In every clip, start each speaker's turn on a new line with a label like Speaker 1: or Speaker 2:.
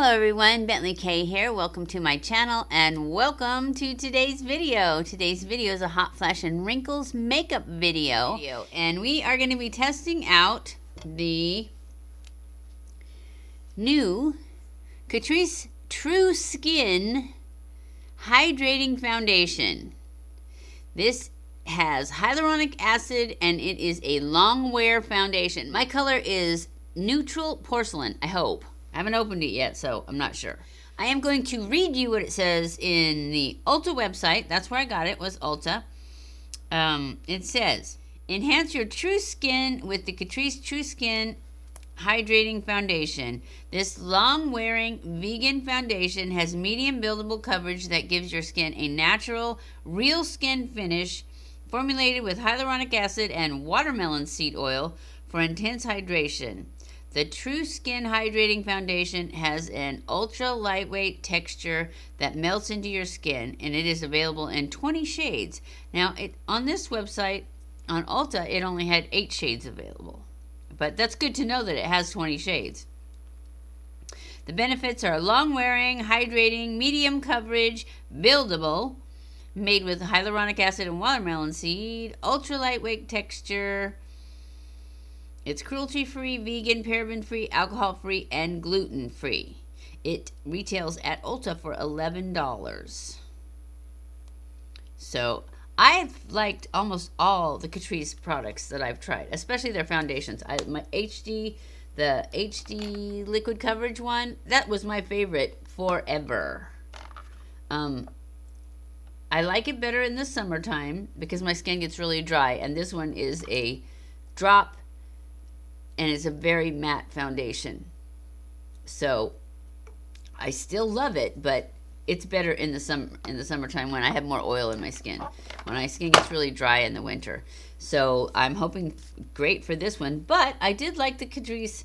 Speaker 1: Hello everyone, BentlyK here. Welcome to my channel and welcome to today's video. Today's video is a hot flash and wrinkles makeup video. And we are going to be testing out the new Catrice True Skin Hydrating Foundation. This has hyaluronic acid and it is a long wear foundation. My color is neutral porcelain, I hope. I haven't opened it yet, so I'm not sure. I am going to read you what it says in the Ulta website. That's where I got it, was Ulta. It says, enhance your true skin with the Catrice True Skin Hydrating Foundation. This long-wearing vegan foundation has medium buildable coverage that gives your skin a natural, real skin finish, formulated with hyaluronic acid and watermelon seed oil for intense hydration. The True Skin Hydrating Foundation has an ultra lightweight texture that melts into your skin, and it is available in 20 shades. Now, on this website, on Ulta, it only had 8 shades available. But that's good to know that it has 20 shades. The benefits are long-wearing, hydrating, medium coverage, buildable, made with hyaluronic acid and watermelon seed, ultra lightweight texture. It's cruelty-free, vegan, paraben-free, alcohol-free, and gluten-free. It retails at Ulta for $11. So, I've liked almost all the Catrice products that I've tried, especially their foundations. The HD liquid coverage one, that was my favorite forever. I like it better in the summertime because my skin gets really dry, and this one is a drop, and it's a very matte foundation. So I still love it, but it's better in the summertime when I have more oil in my skin. When my skin gets really dry in the winter. So I'm hoping great for this one. But I did like the Catrice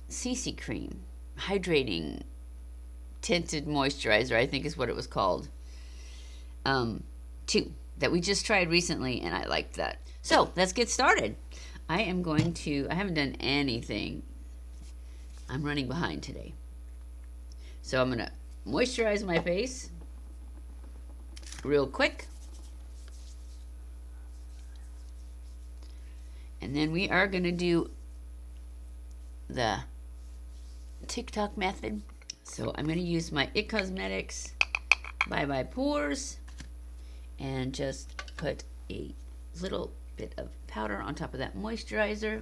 Speaker 1: CC cream, hydrating tinted moisturizer, I think is what it was called. Too, that we just tried recently, and I liked that. So let's get started. I haven't done anything. I'm running behind today. So I'm going to moisturize my face real quick. And then we are going to do the TikTok method. So I'm going to use my IT Cosmetics Bye Bye Pores and just put a little bit of powder on top of that moisturizer.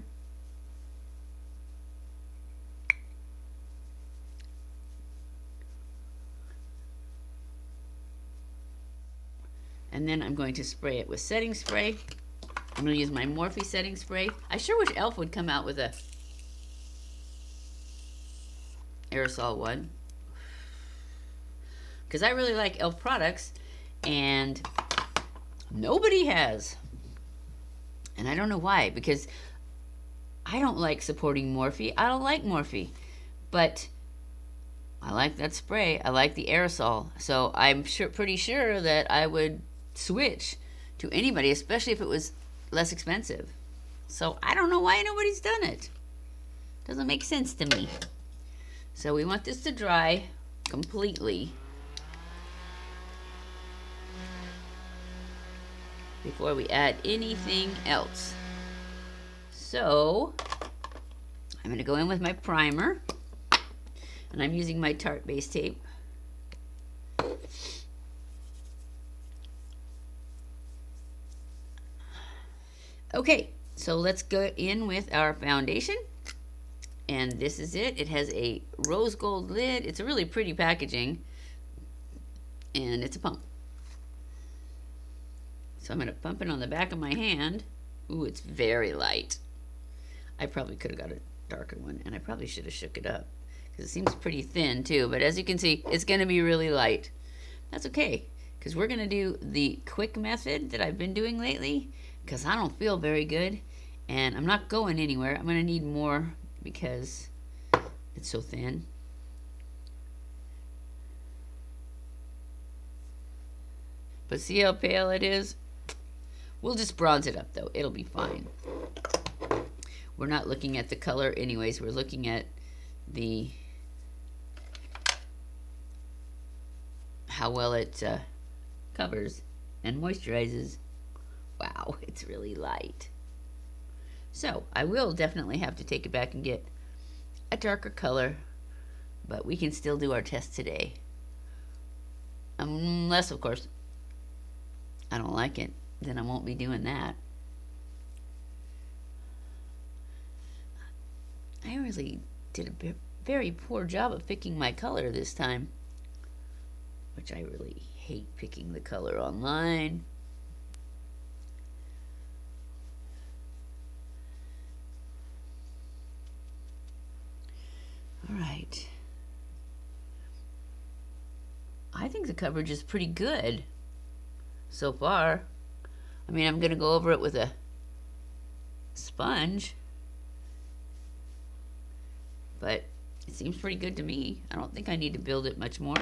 Speaker 1: And then I'm going to spray it with setting spray. I'm going to use my Morphe setting spray. I sure wish e.l.f. would come out with a aerosol one, because I really like e.l.f. products and nobody has. And I don't know why, because I don't like supporting Morphe. I don't like Morphe. But I like that spray. I like the aerosol. So I'm pretty sure that I would switch to anybody, especially if it was less expensive. So I don't know why nobody's done it. Doesn't make sense to me. So we want this to dry completely before we add anything else. So I'm going to go in with my primer, and I'm using my Tarte base tape. Okay, so let's go in with our foundation, and this is it. It has a rose gold lid. It's a really pretty packaging, and it's a pump. So I'm going to pump it on the back of my hand. Ooh, it's very light. I probably could have got a darker one, and I probably should have shook it up, because it seems pretty thin too. But as you can see, it's going to be really light. That's okay, because we're going to do the quick method that I've been doing lately, because I don't feel very good, and I'm not going anywhere. I'm going to need more because it's so thin. But see how pale it is? We'll just bronze it up, though. It'll be fine. We're not looking at the color anyways. We're looking at the how well it covers and moisturizes. Wow, it's really light. So I will definitely have to take it back and get a darker color, but we can still do our test today. Unless, of course, I don't like it, then I won't be doing that. I really did a very poor job of picking my color this time, which I really hate picking the color online. All right. I think the coverage is pretty good so far. I mean, I'm going to go over it with a sponge, but it seems pretty good to me. I don't think I need to build it much more.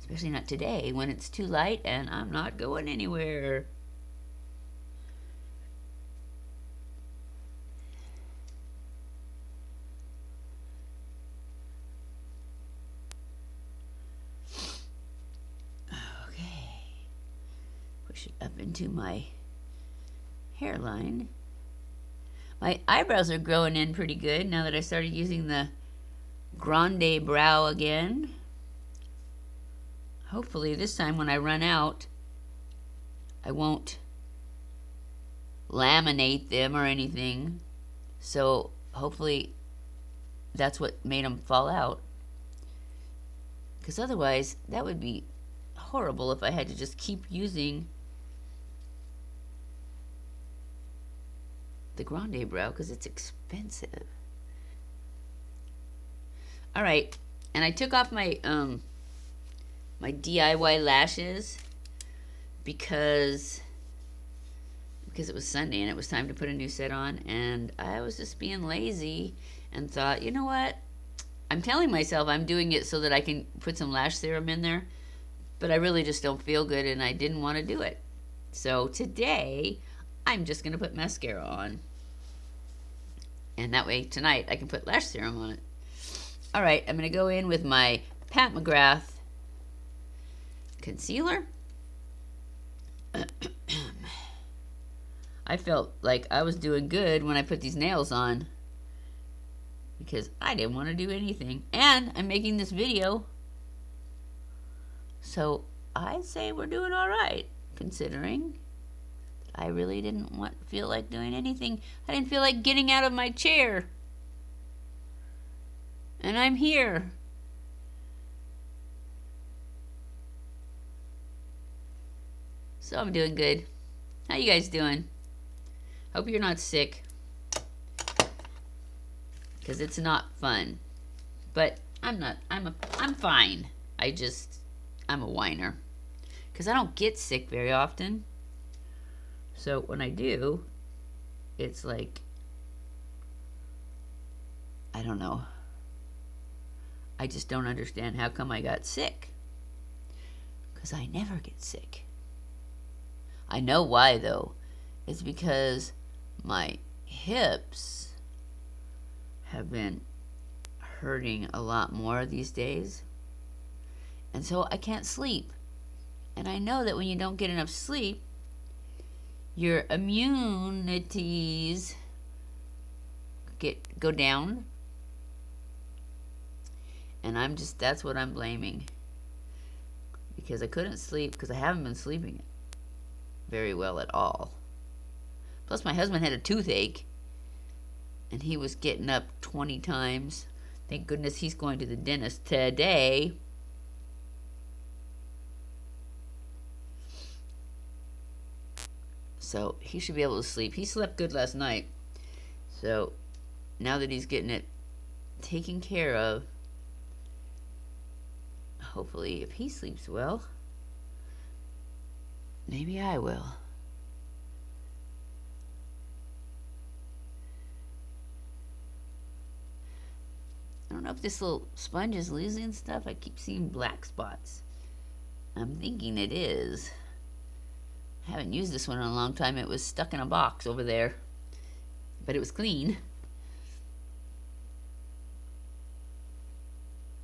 Speaker 1: Especially not today when it's too light and I'm not going anywhere. Push it up into my hairline. My eyebrows are growing in pretty good now that I started using the Grande Brow again. Hopefully this time when I run out, I won't laminate them or anything. So hopefully that's what made them fall out. Because otherwise that would be horrible if I had to just keep using the Grande Brow because it's expensive. All right, and I took off my my DIY lashes because it was Sunday and it was time to put a new set on, and I was just being lazy and thought, you know what? I'm telling myself I'm doing it so that I can put some lash serum in there, but I really just don't feel good and I didn't want to do it. So today I'm just going to put mascara on. And that way tonight I can put lash serum on it. All right, I'm going to go in with my Pat McGrath concealer. I felt like I was doing good when I put these nails on because I didn't want to do anything. And I'm making this video. So I'd say we're doing all right considering I really didn't feel like doing anything. I didn't feel like getting out of my chair. And I'm here. So I'm doing good. How you guys doing? Hope you're not sick. Because it's not fun. But I'm not. I'm fine. I'm a whiner. Because I don't get sick very often. So when I do, it's like, I don't know. I just don't understand how come I got sick. Because I never get sick. I know why though. It's because my hips have been hurting a lot more these days. And so I can't sleep. And I know that when you don't get enough sleep, your immunities go down. And that's what I'm blaming. Because I couldn't sleep, because I haven't been sleeping very well at all. Plus my husband had a toothache, and he was getting up 20 times. Thank goodness he's going to the dentist today. So he should be able to sleep. He slept good last night. So now that he's getting it taken care of, hopefully if he sleeps well, maybe I will. I don't know if this little sponge is losing stuff. I keep seeing black spots. I'm thinking it is. I haven't used this one in a long time. It was stuck in a box over there, but it was clean.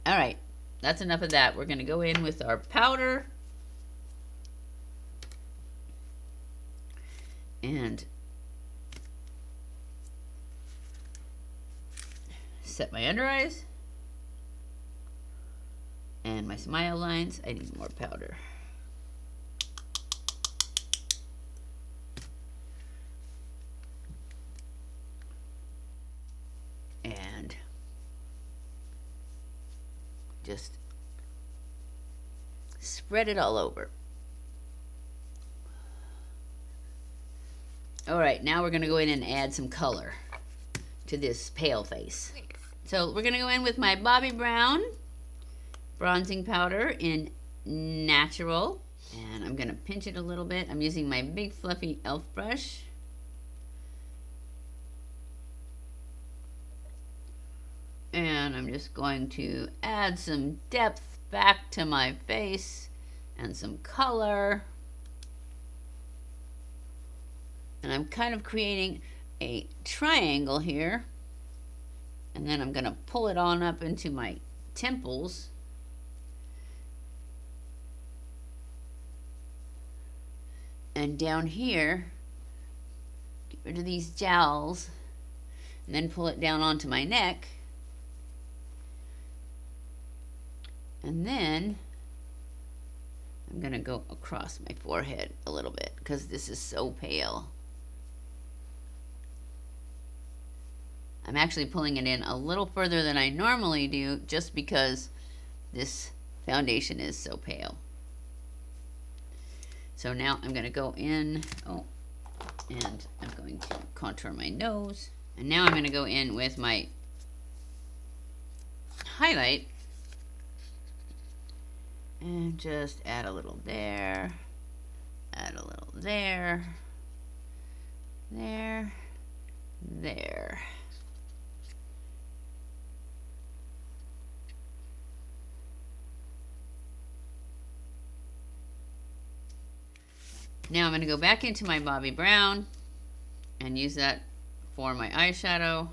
Speaker 1: All right, that's enough of that. We're going to go in with our powder. And set my under eyes. And my smile lines. I need more powder. And just spread it all over. All right, now we're going to go in and add some color to this pale face. So we're going to go in with my Bobbi Brown bronzing powder in Natural. And I'm going to pinch it a little bit. I'm using my big fluffy e.l.f. brush. And I'm just going to add some depth back to my face and some color. And I'm kind of creating a triangle here. And then I'm going to pull it on up into my temples. And down here, get rid of these jowls. And then pull it down onto my neck. And then I'm going to go across my forehead a little bit because this is so pale. I'm actually pulling it in a little further than I normally do just because this foundation is so pale. So now I'm going to go in, and I'm going to contour my nose. And now I'm going to go in with my highlight and just add a little there, add a little there, there, there. Now I'm going to go back into my Bobbi Brown and use that for my eyeshadow.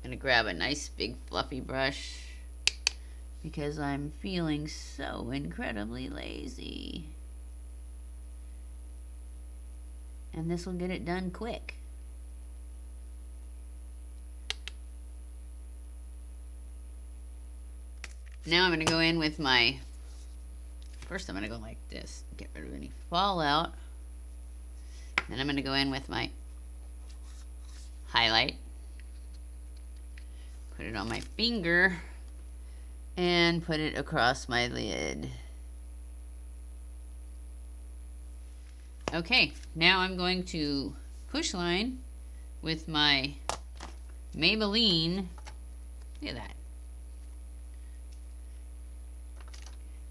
Speaker 1: I'm going to grab a nice big fluffy brush because I'm feeling so incredibly lazy. And this will get it done quick. Now I'm going to go in with my, first I'm going to go like this, get rid of any fallout. Then I'm going to go in with my highlight, put it on my finger, and put it across my lid. Okay, now I'm going to push line with my Maybelline, look at that,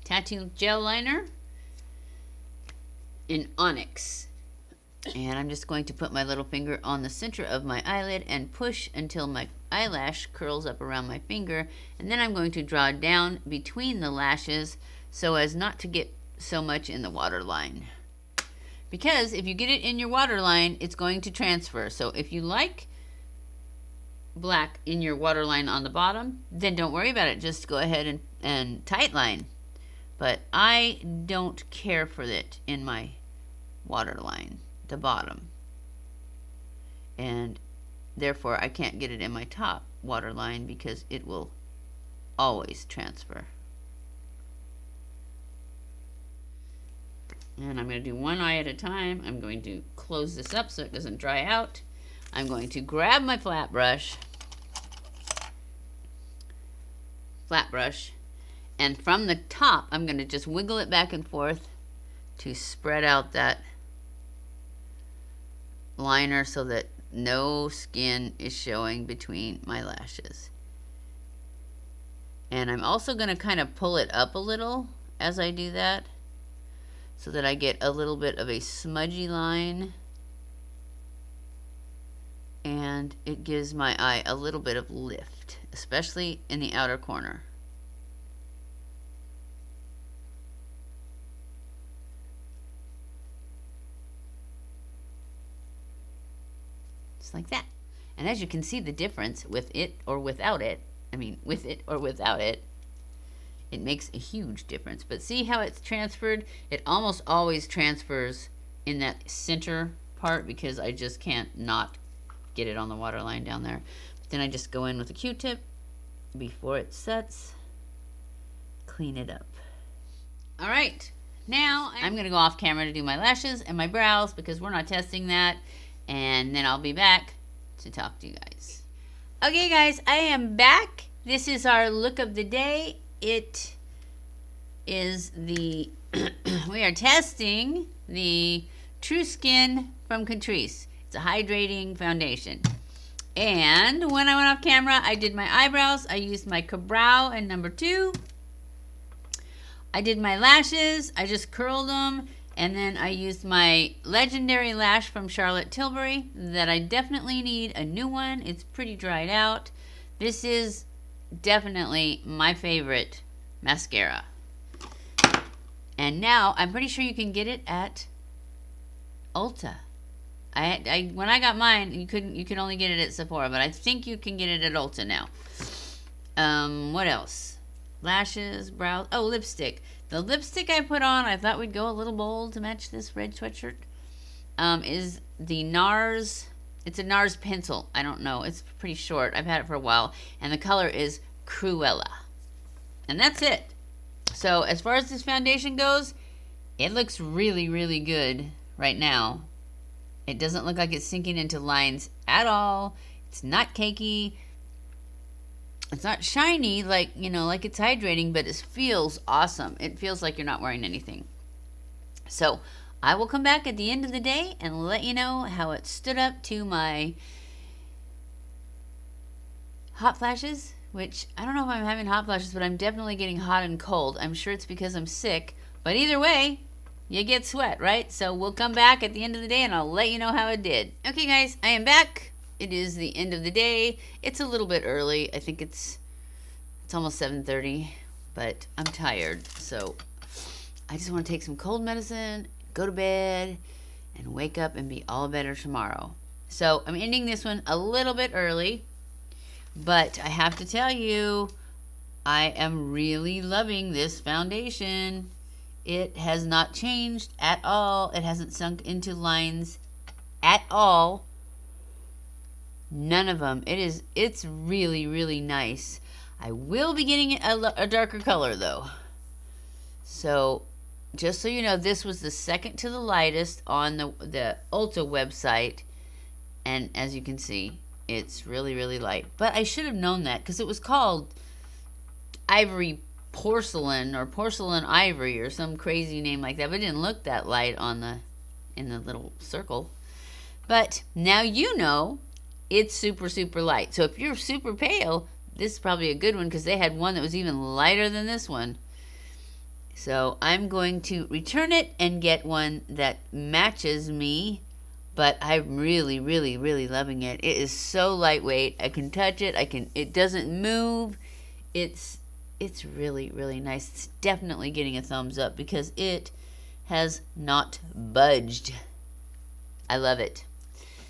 Speaker 1: Tatoo gel liner in Onyx. And I'm just going to put my little finger on the center of my eyelid and push until my eyelash curls up around my finger. And then I'm going to draw down between the lashes so as not to get so much in the waterline. Because if you get it in your waterline, it's going to transfer. So if you like black in your waterline on the bottom, then don't worry about it. Just go ahead and tightline. But I don't care for it in my waterline, the bottom. And therefore I can't get it in my top waterline because it will always transfer. And I'm going to do one eye at a time. I'm going to close this up so it doesn't dry out. I'm going to grab my flat brush, and from the top, I'm going to just wiggle it back and forth to spread out that liner so that no skin is showing between my lashes. And I'm also going to kind of pull it up a little as I do that so that I get a little bit of a smudgy line. And it gives my eye a little bit of lift, especially in the outer corner. Like that. And as you can see the difference with it or without it, I mean with it or without it, it makes a huge difference. But see how it's transferred? It almost always transfers in that center part because I just can't not get it on the waterline down there. But then I just go in with a Q-tip before it sets, clean it up. All right, now I'm going to go off camera to do my lashes and my brows because we're not testing that. And then I'll be back to talk to you guys. Okay guys, I am back. This is our look of the day. It is the, we are testing the True Skin from Catrice. It's a hydrating foundation. And when I went off camera, I did my eyebrows. I used my Brow and number 2. I did my lashes. I just curled them. And then I used my Legendary Lash from Charlotte Tilbury that I definitely need a new one. It's pretty dried out. This is definitely my favorite mascara. And now I'm pretty sure you can get it at Ulta. When I got mine, you could only get it at Sephora, but I think you can get it at Ulta now. What else? Lashes, brows, oh, lipstick. The lipstick I put on, I thought we'd go a little bold to match this red sweatshirt, is the NARS. It's a NARS pencil. I don't know. It's pretty short. I've had it for a while. And the color is Cruella. And that's it. So as far as this foundation goes, it looks really, really good right now. It doesn't look like it's sinking into lines at all. It's not cakey. It's not shiny like, you know, like it's hydrating, but it feels awesome. It feels like you're not wearing anything. So I will come back at the end of the day and let you know how it stood up to my hot flashes, which I don't know if I'm having hot flashes, but I'm definitely getting hot and cold. I'm sure it's because I'm sick, but either way, you get sweat, right? So we'll come back at the end of the day and I'll let you know how it did. Okay guys, I am back. It is the end of the day. It's a little bit early. I think it's almost 7:30, but I'm tired. So I just want to take some cold medicine, go to bed, and wake up and be all better tomorrow. So I'm ending this one a little bit early, but I have to tell you, I am really loving this foundation. It has not changed at all. It hasn't sunk into lines at all. None of them. It's really, really nice. I will be getting a darker color though. So just so you know, this was the second to the lightest on the Ulta website. And as you can see, it's really, really light. But I should have known that because it was called Ivory Porcelain or Porcelain Ivory or some crazy name like that. But it didn't look that light in the little circle. But now you know it's super, super light. So if you're super pale, this is probably a good one because they had one that was even lighter than this one. So I'm going to return it and get one that matches me. But I'm really, really, really loving it. It is so lightweight. I can touch it. It doesn't move. It's really, really nice. It's definitely getting a thumbs up because it has not budged. I love it.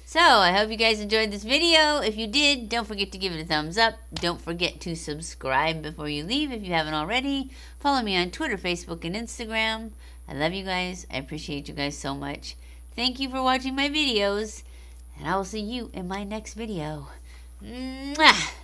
Speaker 1: So I hope you guys enjoyed this video. If you did, don't forget to give it a thumbs up. Don't forget to subscribe before you leave if you haven't already. Follow me on Twitter, Facebook, and Instagram. I love you guys. I appreciate you guys so much. Thank you for watching my videos, and I will see you in my next video. Mwah!